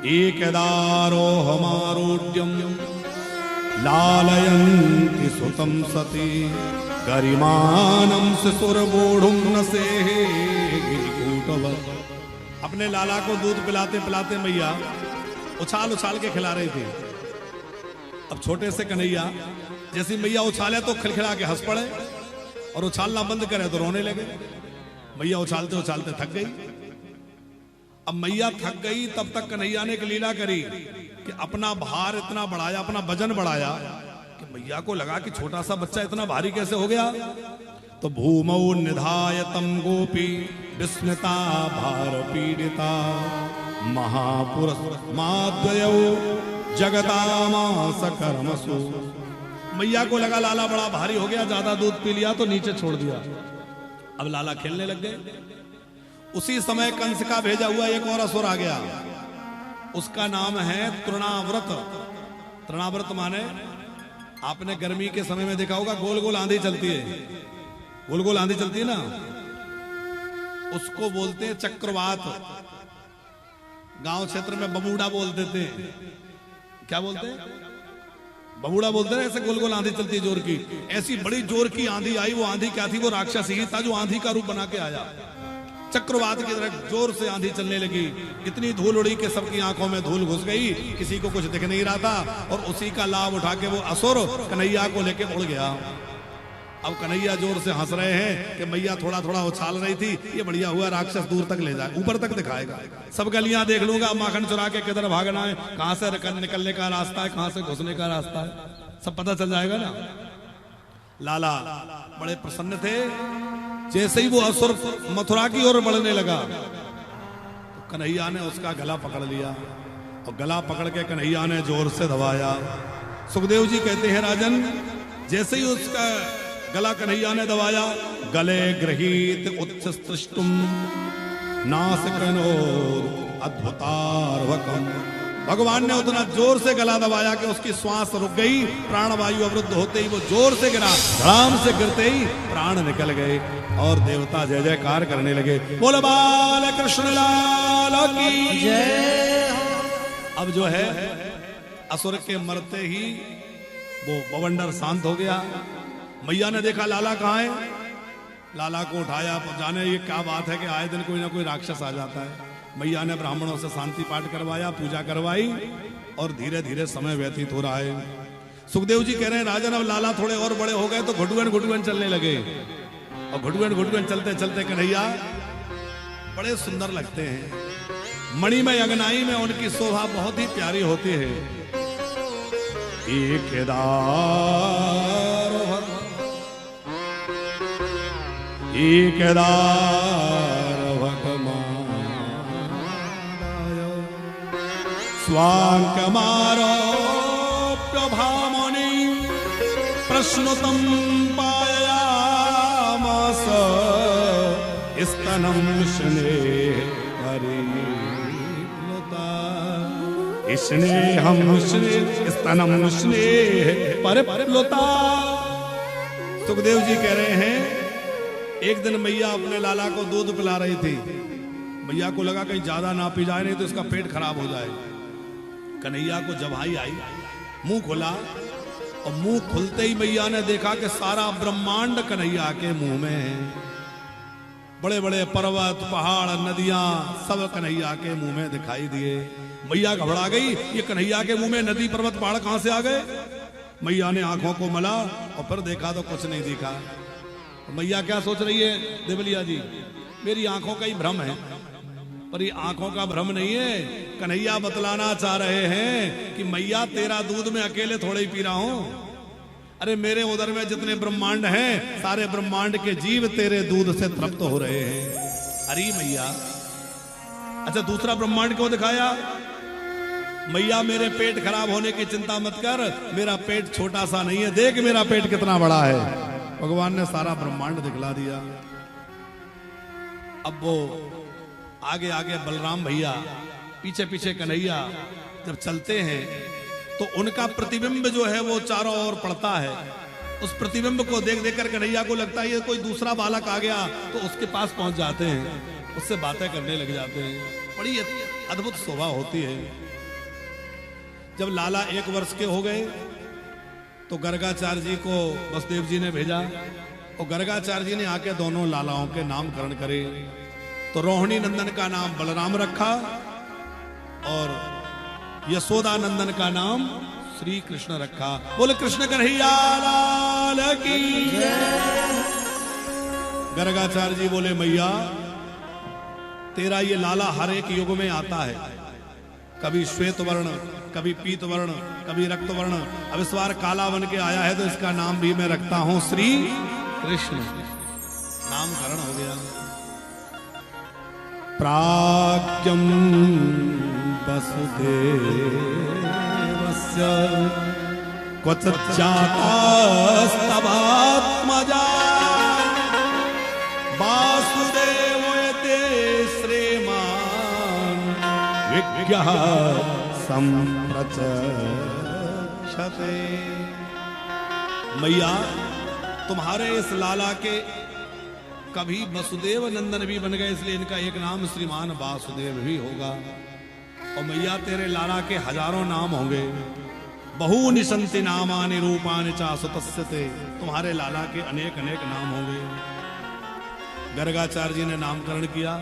एकदारो हमारोड्यम लालयन्ति सुतम सती गरिमानम सुरबोढ़ुम नसेहे गिरिकूटवत्। अपने लाला को दूध पिलाते पिलाते मैया उछाल उछाल के खिला रही थी। अब छोटे से कन्हैया जैसी मैया उछाले तो खिलखिला के हंस पड़े और उछालना बंद करे तो रोने लगे। मैया उछालते उछालते थक गई। अब मैया थक गई तब तक कन्हैया ने एक लीला करी कि अपना भार इतना बढ़ाया, अपना वजन बढ़ाया कि मैया को लगा कि छोटा सा बच्चा इतना भारी कैसे हो गया। तो भूमौ निधायतम गोपी विस्मिता भार पीड़िता महापुरुष माद्वयो जगतामास कर्मसु। मैया को लगा लाला बड़ा भारी हो गया, ज्यादा दूध पी लिया तो नीचे छोड़ दिया। अब लाला खेलने लग गए। उसी समय कंस का भेजा हुआ एक और असुर आ गया। उसका नाम है तृणाव्रत। तृणाव्रत माने आपने गर्मी के समय में देखा होगा गोल गोल आंधी चलती है, गोल गोल आंधी चलती है ना, उसको बोलते हैं चक्रवात। गांव क्षेत्र में बबूड़ा बोल देते हैं। क्या बोलते हैं? बबूड़ा बोलते हैं। ऐसे गोल गोल आंधी चलती है जोर की। ऐसी बड़ी जोर की आंधी आई। वो आंधी क्या थी? वो राक्षस ही था जो आंधी का रूप बना के आया। चक्रवात की तरह जोर से आंधी चलने लगी। इतनी धूल उड़ी कि सबकी आंखों में धूल घुस गई, किसी को कुछ दिख नहीं रहा था। और उसी का लाभ उठा के वो असुर कन्हैया को लेके उड़ गया। अब कन्हैया जोर से हंस रहे हैं कि मैया थोड़ा थोड़ा उछाल रही थी, ये बढ़िया हुआ राक्षस दूर तक ले जाए, ऊपर तक दिखाएगा। सब गलियां देख लूंगा, माखन चुरा के किधर भागना है, कहां से निकलने का रास्ता है, कहां से घुसने का रास्ता है, सब पता चल जाएगा ना। लाला बड़े प्रसन्न थे। जैसे ही वो असुर मथुरा की ओर बढ़ने लगा तो कन्हैया ने उसका गला पकड़ लिया और गला पकड़ के कन्हैया ने जोर से दबाया। सुखदेव जी कहते हैं राजन, जैसे ही उसका गला कन्हैया ने दबाया, गले गृहीत उत्सृष्टुम नासिकनोर अद्भुतार्वकम। भगवान ने उतना जोर से गला दबाया कि उसकी श्वास रुक गई। प्राणवायु अवरुद्ध होते ही वो जोर से गिरा। धड़ाम से गिरते ही प्राण निकल गए और देवता जय जयकार करने लगे। बोलो बाल कृष्ण लाल की जय। अब जो है असुर के मरते ही वो बवंडर शांत हो गया। मैया ने देखा लाला कहाँ है। लाला को उठाया। जाने ये क्या बात है कि आए दिन कोई ना कोई राक्षस आ जाता है। मैया ने ब्राह्मणों से शांति पाठ करवाया, पूजा करवाई और धीरे धीरे समय व्यतीत हो रहा है। सुखदेव जी कह रहे हैं राजन, अब लाला थोड़े और बड़े हो गए तो घुटुएन घुटुएन चलने लगे। और घुटुएन घुटुएन चलते चलते कन्हैया बड़े सुंदर लगते हैं। मणिमय अगनाई में उनकी शोभा बहुत ही प्यारी होती है। स्वांकमारोप्य भामनि प्रश्नुतं पायामास स्तनं स्नेह परिप्लुता। स्नेहं स्तनं स्नेह परिप्लुता। सुखदेव जी कह रहे हैं एक दिन मैया अपने लाला को दूध पिला रही थी। मैया को लगा कहीं ज्यादा ना पी जाए, नहीं तो इसका पेट खराब हो जाए। कन्हैया को जवाई आई, मुंह खोला और मुंह खुलते ही मैया ने देखा कि सारा ब्रह्मांड कन्हैया के मुंह में है। बड़े बड़े पर्वत पहाड़ नदियां सब कन्हैया के मुंह में दिखाई दिए। मैया घबरा गई, ये कन्हैया के मुंह में नदी पर्वत पहाड़ कहां से आ गए। मैया ने आंखों को मला और फिर देखा तो कुछ नहीं दिखा। मैया क्या सोच रही है देवलिया जी, मेरी आंखों का ही भ्रम है। पर ये आंखों का भ्रम नहीं है। कन्हैया बतलाना चाह रहे हैं कि मैया तेरा दूध में अकेले थोड़े ही पी रहा हूं। अरे मेरे उदर में जितने ब्रह्मांड हैं सारे ब्रह्मांड के जीव तेरे दूध से तृप्त हो रहे हैं। अरे मैया, अच्छा दूसरा ब्रह्मांड क्यों दिखाया? मैया मेरे पेट खराब होने की चिंता मत कर, मेरा पेट छोटा सा नहीं है, देख मेरा पेट कितना बड़ा है। भगवान ने सारा ब्रह्मांड दिखला दिया। अब वो आगे आगे बलराम भैया, पीछे पीछे कन्हैया जब चलते हैं तो उनका प्रतिबिंब जो है वो चारों ओर पड़ता है। उस प्रतिबिंब को देख देख कर कन्हैया को लगता है ये कोई दूसरा बालक आ गया, तो उसके पास पहुंच जाते हैं, उससे बातें करने लग जाते हैं। बड़ी अद्भुत शोभा होती है। जब लाला 1 वर्ष के हो गए तो गर्गाचार्य जी को वसुदेव जी ने भेजा और गर्गाचार्य जी ने आके दोनों लालाओं के नामकरण करे। तो रोहिणी नंदन का नाम बलराम रखा और यशोदा नंदन का नाम श्री कृष्ण रखा। बोले कृष्ण कन्हैया लाल की। गर्गाचार्य जी बोले मैया तेरा ये लाला हर एक युग में आता है, कभी श्वेत वर्ण, कभी पीत वर्ण, कभी रक्त वर्ण। अब इस बार काला बन के आया है तो इसका नाम भी मैं रखता हूं श्री कृष्ण। नामकरण हो गया। प्राज्ञं वसुदेवस्य क्वचिज्जातस्तवात्मजा वासुदेवोऽयते श्रीमान् विज्ञः संप्रचक्षते। मैया तुम्हारे इस लाला के कभी वसुदेव नंदन भी बन गए, इसलिए इनका एक नाम श्रीमान वासुदेव भी होगा। और मैया तेरे लाला के हजारों नाम होंगे। बहूनि सन्ति नामानि रूपानि च सुतस्यते। तुम्हारे लाला के अनेक अनेक नाम होंगे। गर्गाचार्य जी ने नामकरण किया।